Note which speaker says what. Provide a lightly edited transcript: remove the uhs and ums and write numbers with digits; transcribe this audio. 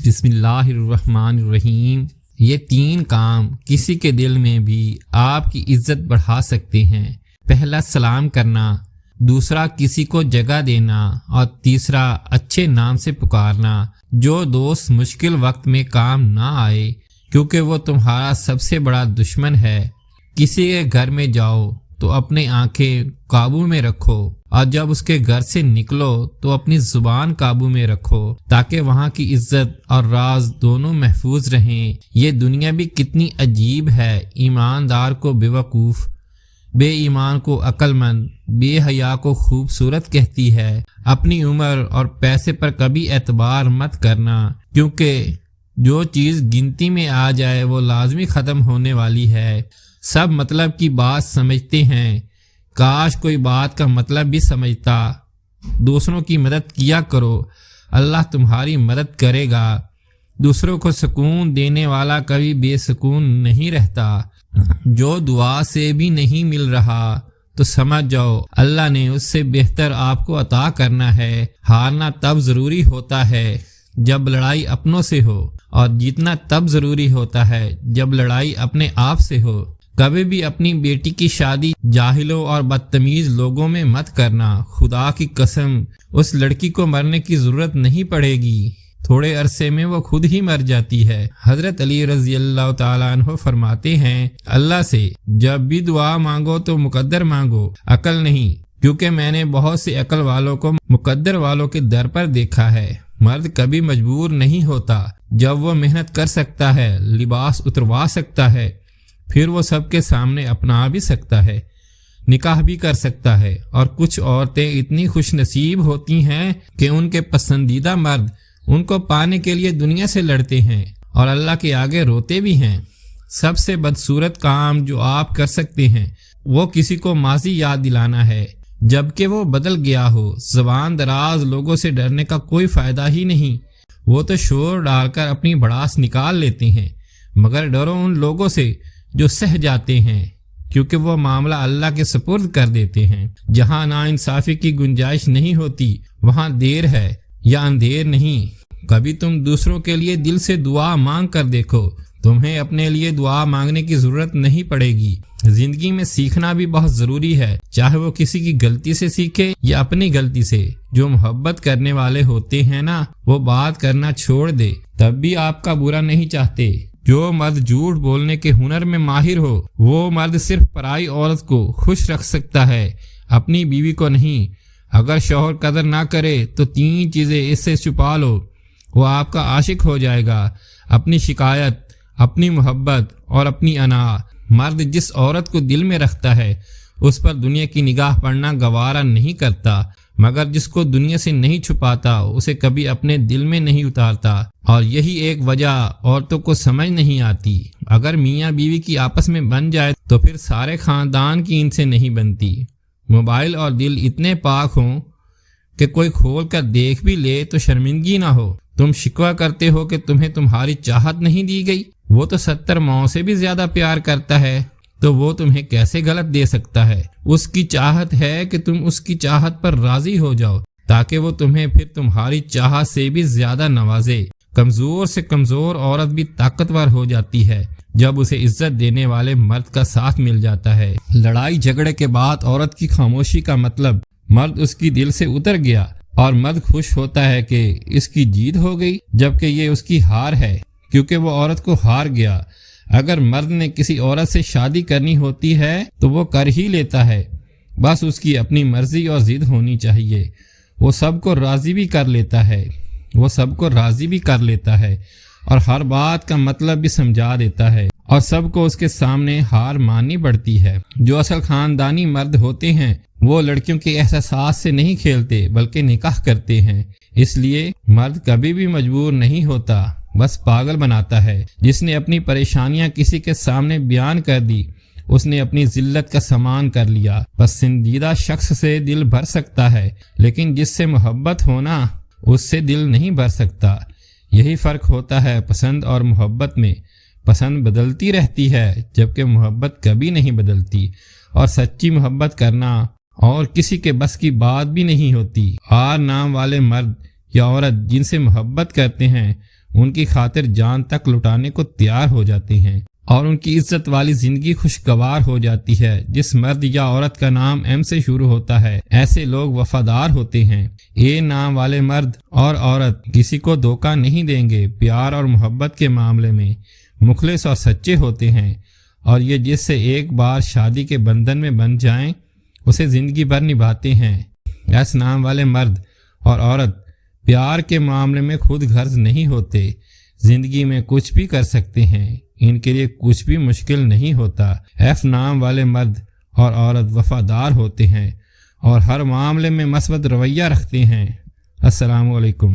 Speaker 1: بسم اللہ الرحمن الرحیم۔ یہ 3 کام کسی کے دل میں بھی آپ کی عزت بڑھا سکتے ہیں۔ پہلا سلام کرنا، دوسرا کسی کو جگہ دینا، اور تیسرا اچھے نام سے پکارنا۔ جو دوست مشکل وقت میں کام نہ آئے کیونکہ وہ تمہارا سب سے بڑا دشمن ہے۔ کسی کے گھر میں جاؤ تو اپنی آنکھیں قابو میں رکھو، اور جب اس کے گھر سے نکلو تو اپنی زبان قابو میں رکھو تاکہ وہاں کی عزت اور راز دونوں محفوظ رہیں۔ یہ دنیا بھی کتنی عجیب ہے، ایماندار کو بے وقوف، بے ایمان کو عقل مند، بے حیا کو خوبصورت کہتی ہے۔ اپنی عمر اور پیسے پر کبھی اعتبار مت کرنا، کیونکہ جو چیز گنتی میں آ جائے وہ لازمی ختم ہونے والی ہے۔ سب مطلب کی بات سمجھتے ہیں، کاش کوئی بات کا مطلب بھی سمجھتا۔ دوسروں کی مدد کیا کرو، اللہ تمہاری مدد کرے گا۔ دوسروں کو سکون دینے والا کبھی بے سکون نہیں رہتا۔ جو دعا سے بھی نہیں مل رہا تو سمجھ جاؤ اللہ نے اس سے بہتر آپ کو عطا کرنا ہے۔ ہارنا تب ضروری ہوتا ہے جب لڑائی اپنوں سے ہو، اور جیتنا تب ضروری ہوتا ہے جب لڑائی اپنے آپ سے ہو۔ کبھی بھی اپنی بیٹی کی شادی جاہلوں اور بدتمیز لوگوں میں مت کرنا۔ خدا کی قسم اس لڑکی کو مرنے کی ضرورت نہیں پڑے گی، تھوڑے عرصے میں وہ خود ہی مر جاتی ہے۔ حضرت علی رضی اللہ تعالیٰ عنہ فرماتے ہیں، اللہ سے جب بھی دعا مانگو تو مقدر مانگو، عقل نہیں، کیونکہ میں نے بہت سے عقل والوں کو مقدر والوں کے در پر دیکھا ہے۔ مرد کبھی مجبور نہیں ہوتا، جب وہ محنت کر سکتا ہے، لباس اتروا سکتا ہے، پھر وہ سب کے سامنے اپنا بھی سکتا ہے، نکاح بھی کر سکتا ہے۔ اور کچھ عورتیں اتنی خوش نصیب ہوتی ہیں کہ ان کے پسندیدہ مرد ان کو پانے کے لیے دنیا سے لڑتے ہیں اور اللہ کے آگے روتے بھی ہیں۔ سب سے بدصورت کام جو آپ کر سکتے ہیں وہ کسی کو ماضی یاد دلانا ہے جبکہ وہ بدل گیا ہو۔ زبان دراز لوگوں سے ڈرنے کا کوئی فائدہ ہی نہیں، وہ تو شور ڈال کر اپنی بھڑاس نکال لیتے ہیں۔ مگر ڈرو ان لوگوں سے جو سہ جاتے ہیں، کیونکہ وہ معاملہ اللہ کے سپرد کر دیتے ہیں۔ جہاں ناانصافی کی گنجائش نہیں ہوتی وہاں دیر ہے یا اندھیر نہیں۔ کبھی تم دوسروں کے لیے دل سے دعا مانگ کر دیکھو، تمہیں اپنے لیے دعا مانگنے کی ضرورت نہیں پڑے گی۔ زندگی میں سیکھنا بھی بہت ضروری ہے، چاہے وہ کسی کی غلطی سے سیکھے یا اپنی غلطی سے۔ جو محبت کرنے والے ہوتے ہیں نا، وہ بات کرنا چھوڑ دے تب بھی آپ کا برا نہیں چاہتے۔ جو مرد جھوٹ بولنے کے ہنر میں ماہر ہو، وہ مرد صرف پرائی عورت کو خوش رکھ سکتا ہے، اپنی بیوی کو نہیں۔ اگر شوہر قدر نہ کرے تو 3 چیزیں اس سے چھپا لو، وہ آپ کا عاشق ہو جائے گا: اپنی شکایت، اپنی محبت اور اپنی انا۔ مرد جس عورت کو دل میں رکھتا ہے اس پر دنیا کی نگاہ پڑنا گوارا نہیں کرتا، مگر جس کو دنیا سے نہیں چھپاتا اسے کبھی اپنے دل میں نہیں اتارتا۔ اور یہی ایک وجہ عورتوں کو سمجھ نہیں آتی۔ اگر میاں بیوی کی آپس میں بن جائے تو پھر سارے خاندان کی ان سے نہیں بنتی۔ موبائل اور دل اتنے پاک ہوں کہ کوئی کھول کر دیکھ بھی لے تو شرمندگی نہ ہو۔ تم شکوہ کرتے ہو کہ تمہیں تمہاری چاہت نہیں دی گئی، وہ تو 70 ماؤں سے بھی زیادہ پیار کرتا ہے، تو وہ تمہیں کیسے غلط دے سکتا ہے؟ اس کی چاہت ہے کہ تم اس کی چاہت پر راضی ہو جاؤ تاکہ وہ تمہیں پھر تمہاری چاہت سے بھی زیادہ نوازے۔ کمزور سے کمزور عورت بھی طاقتور ہو جاتی ہے جب اسے عزت دینے والے مرد کا ساتھ مل جاتا ہے۔ لڑائی جھگڑے کے بعد عورت کی خاموشی کا مطلب مرد اس کی دل سے اتر گیا، اور مرد خوش ہوتا ہے کہ اس کی جیت ہو گئی، جبکہ یہ اس کی ہار ہے کیونکہ وہ عورت کو ہار گیا۔ اگر مرد نے کسی عورت سے شادی کرنی ہوتی ہے تو وہ کر ہی لیتا ہے، بس اس کی اپنی مرضی اور ضد ہونی چاہیے۔ وہ سب کو راضی بھی کر لیتا ہے اور ہر بات کا مطلب بھی سمجھا دیتا ہے، اور سب کو اس کے سامنے ہار ماننی پڑتی ہے۔ جو اصل خاندانی مرد ہوتے ہیں وہ لڑکیوں کے احساسات سے نہیں کھیلتے بلکہ نکاح کرتے ہیں۔ اس لیے مرد کبھی بھی مجبور نہیں ہوتا، بس پاگل بناتا ہے۔ جس نے اپنی پریشانیاں کسی کے سامنے بیان کر دی اس نے اپنی ذلت کا سامان کر لیا۔ پسندیدہ شخص سے دل بھر سکتا ہے، لیکن جس سے محبت ہونا اس سے دل نہیں بھر سکتا۔ یہی فرق ہوتا ہے پسند اور محبت میں۔ پسند بدلتی رہتی ہے جبکہ محبت کبھی نہیں بدلتی، اور سچی محبت کرنا اور کسی کے بس کی بات بھی نہیں ہوتی۔ نام والے مرد یا عورت جن سے محبت کرتے ہیں ان کی خاطر جان تک لٹانے کو تیار ہو جاتے ہیں اور ان کی عزت والی زندگی خوشگوار ہو جاتی ہے۔ جس مرد یا عورت کا نام ایم سے شروع ہوتا ہے ایسے لوگ وفادار ہوتے ہیں۔ اے نام والے مرد اور عورت کسی کو دھوکہ نہیں دیں گے، پیار اور محبت کے معاملے میں مخلص اور سچے ہوتے ہیں، اور یہ جس سے ایک بار شادی کے بندھن میں بندھ جائیں اسے زندگی بھر نبھاتے ہیں۔ ایس نام والے مرد اور عورت پیار کے معاملے میں خود غرض نہیں ہوتے، زندگی میں کچھ بھی کر سکتے ہیں، ان کے لیے کچھ بھی مشکل نہیں ہوتا۔ ایف نام والے مرد اور عورت وفادار ہوتے ہیں اور ہر معاملے میں مثبت رویہ رکھتے ہیں۔ السلام علیکم۔